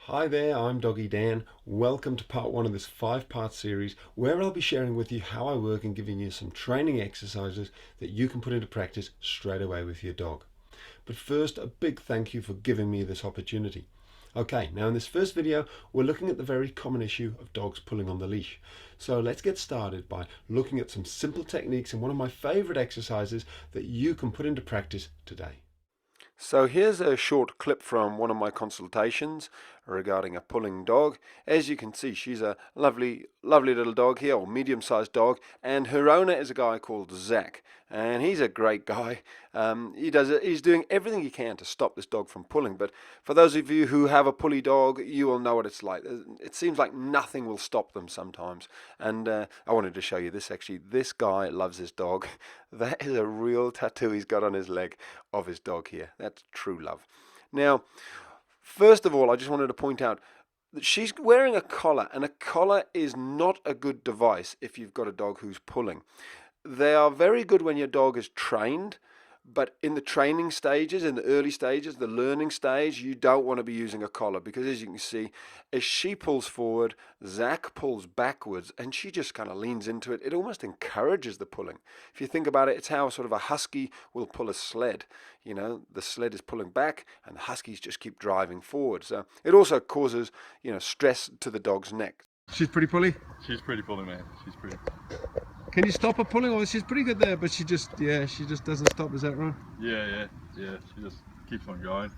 Hi there, I'm Doggy Dan. Welcome to part one of this 5-part series where I'll be sharing with you how I work and giving you some training exercises that you can put into practice straight away with your dog. But first, a big thank you for giving me this opportunity. Okay, now in this first video, we're looking at the very common issue of dogs pulling on the leash. So let's get started by looking at some simple techniques and one of my favorite exercises that you can put into practice today. So here's a short clip from one of my consultations regarding a pulling dog. As you can see, she's a lovely little dog here, or medium-sized dog, and her owner is a guy called Zach, and he's a great guy. He's doing everything he can to stop this dog from pulling, but for those of you who have a pulley dog, you will know what it's like. It seems like nothing will stop them sometimes, and I wanted to show you this actually. This guy loves his dog. That is a real tattoo he's got on his leg of his dog here. That's true love. Now, first of all, I just wanted to point out that she's wearing a collar, and a collar is not a good device if you've got a dog who's pulling. They are very good when your dog is trained, but in the training stages, in the early stages, the learning stage, you don't want to be using a collar because, as you can see, as she pulls forward, Zach pulls backwards, and she just kind of leans into it. It almost encourages the pulling. If you think about it, it's how sort of a husky will pull a sled. You know, the sled is pulling back, and the huskies just keep driving forward. So it also causes, stress to the dog's neck. She's pretty pulley. She's pretty pulling, man. She's pretty. Can you stop her pulling? Or she's pretty good there, but she just doesn't stop. Is that right? Yeah. She just keeps on going.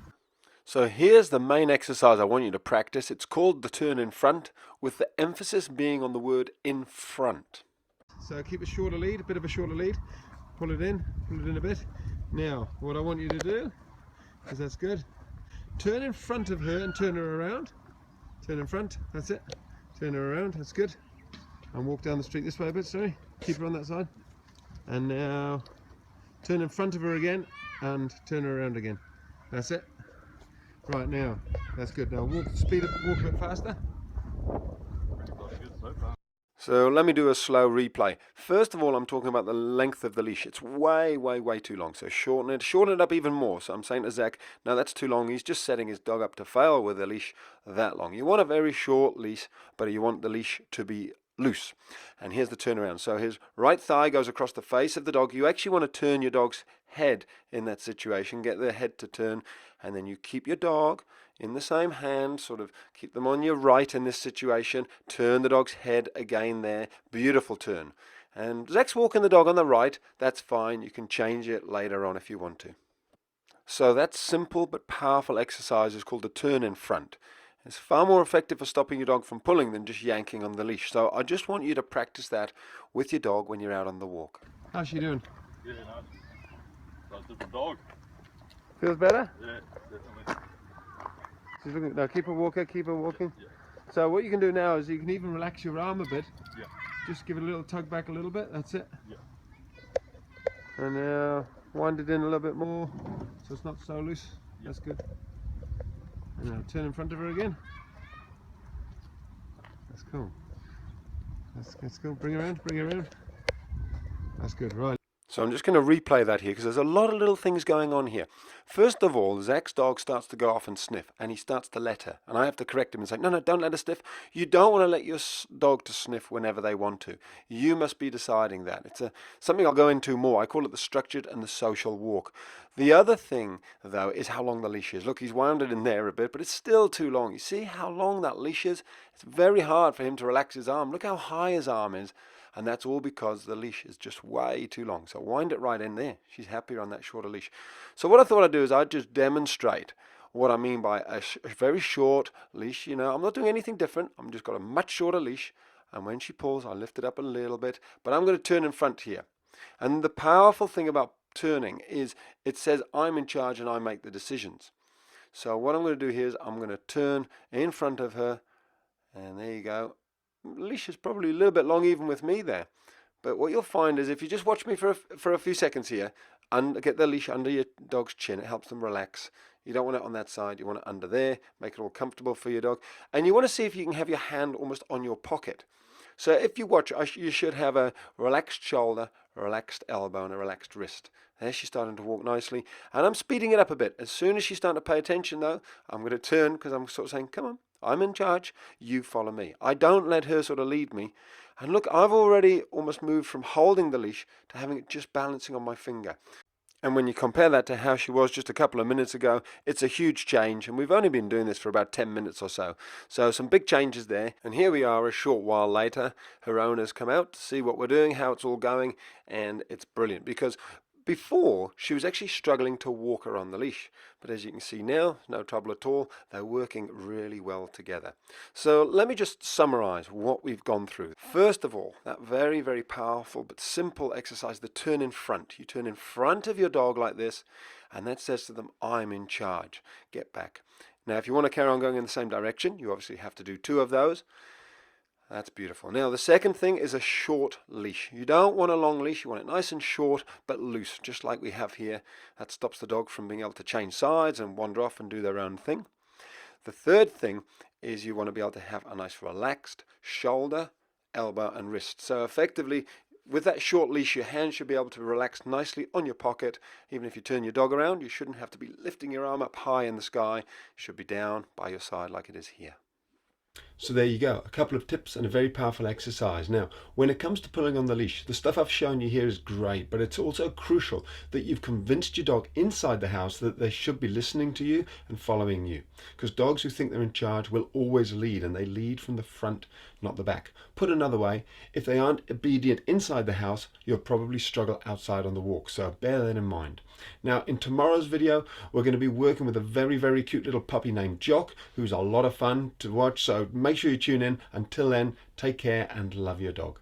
So here's the main exercise I want you to practice. It's called the turn in front, with the emphasis being on the word in front. So keep a shorter lead, a bit of a shorter lead. Pull it in a bit. Now, what I want you to do, because that's good, turn in front of her and turn her around. Turn in front, that's it. Turn her around, that's good. And walk down the street this way a bit, sorry. Keep her on that side. And now, turn in front of her again and turn her around again. That's it. Right, now, that's good. Now walk a bit faster. So let me do a slow replay. First of all, I'm talking about the length of the leash. It's way too long. So shorten it up even more. So I'm saying to Zach, no, that's too long. He's just setting his dog up to fail with a leash that long. You want a very short leash, but you want the leash to be loose. And here's the turnaround. So his right thigh goes across the face of the dog. You actually want to turn your dog's head in that situation, get their head to turn, and then you keep your dog in the same hand, sort of keep them on your right in this situation, turn the dog's head again there, beautiful turn. And Zach's walking the dog on the right, that's fine, you can change it later on if you want to. So that simple but powerful exercise is called the turn in front. It's far more effective for stopping your dog from pulling than just yanking on the leash. So I just want you to practice that with your dog when you're out on the walk. How's she doing? Yeah, nice. That's a different dog. Feels better? Yeah, definitely. She's looking, now keep her walking. Yeah. So what you can do now is you can even relax your arm a bit. Yeah. Just give it a little tug back a little bit, that's it. Yeah. And now wind it in a little bit more so it's not so loose. Yeah. That's good. And now turn in front of her again. That's cool. That's cool. Bring her around. That's good, right. So I'm just going to replay that here because there's a lot of little things going on here. First of all, Zach's dog starts to go off and sniff, and he starts to let her. And I have to correct him and say, no, don't let her sniff. You don't want to let your dog to sniff whenever they want to. You must be deciding that. It's something I'll go into more. I call it the structured and the social walk. The other thing, though, is how long the leash is. Look, he's wound it in there a bit, but it's still too long. You see how long that leash is? It's very hard for him to relax his arm. Look how high his arm is. And that's all because the leash is just way too long. So wind it right in there. She's happier on that shorter leash. So what I thought I'd do is I'd just demonstrate what I mean by a very short leash. I'm not doing anything different. I'm just got a much shorter leash. And when she pulls, I lift it up a little bit. But I'm going to turn in front here. And the powerful thing about turning is it says I'm in charge and I make the decisions. So what I'm going to do here is I'm going to turn in front of her. And there you go. Leash is probably a little bit long even with me there, but what you'll find is if you just watch me for a few seconds here and get the leash under your dog's chin, it helps them relax. You don't want it on that side, you want it under there, make it all comfortable for your dog, and you want to see if you can have your hand almost on your pocket. So if you watch, you should have a relaxed shoulder, a relaxed elbow, and a relaxed wrist. There, she's starting to walk nicely, and I'm speeding it up a bit. As soon as she's starting to pay attention, though, I'm going to turn, because I'm sort of saying, come on, I'm in charge, you follow me. I don't let her sort of lead me. And look, I've already almost moved from holding the leash to having it just balancing on my finger. And when you compare that to how she was just a couple of minutes ago, it's a huge change. And we've only been doing this for about 10 minutes or so. So some big changes there. And here we are a short while later. Her owners come out to see what we're doing, how it's all going. And it's brilliant because before, she was actually struggling to walk her on the leash. But as you can see now, no trouble at all. They're working really well together. So let me just summarize what we've gone through. First of all, that very, very powerful but simple exercise, the turn in front. You turn in front of your dog like this, and that says to them, I'm in charge. Get back. Now, if you want to carry on going in the same direction, you obviously have to do 2 of those. That's beautiful. Now, the second thing is a short leash. You don't want a long leash. You want it nice and short, but loose, just like we have here. That stops the dog from being able to change sides and wander off and do their own thing. The third thing is you want to be able to have a nice relaxed shoulder, elbow, and wrist. So effectively, with that short leash, your hand should be able to relax nicely on your pocket. Even if you turn your dog around, you shouldn't have to be lifting your arm up high in the sky. It should be down by your side like it is here. So there you go, a couple of tips and a very powerful exercise. Now, when it comes to pulling on the leash, the stuff I've shown you here is great, but it's also crucial that you've convinced your dog inside the house that they should be listening to you and following you. Because dogs who think they're in charge will always lead, and they lead from the front, not the back. Put another way, if they aren't obedient inside the house, you'll probably struggle outside on the walk, so bear that in mind. Now, in tomorrow's video, we're going to be working with a very, very cute little puppy named Jock, who's a lot of fun to watch, so make sure you tune in. Until then, take care and love your dog.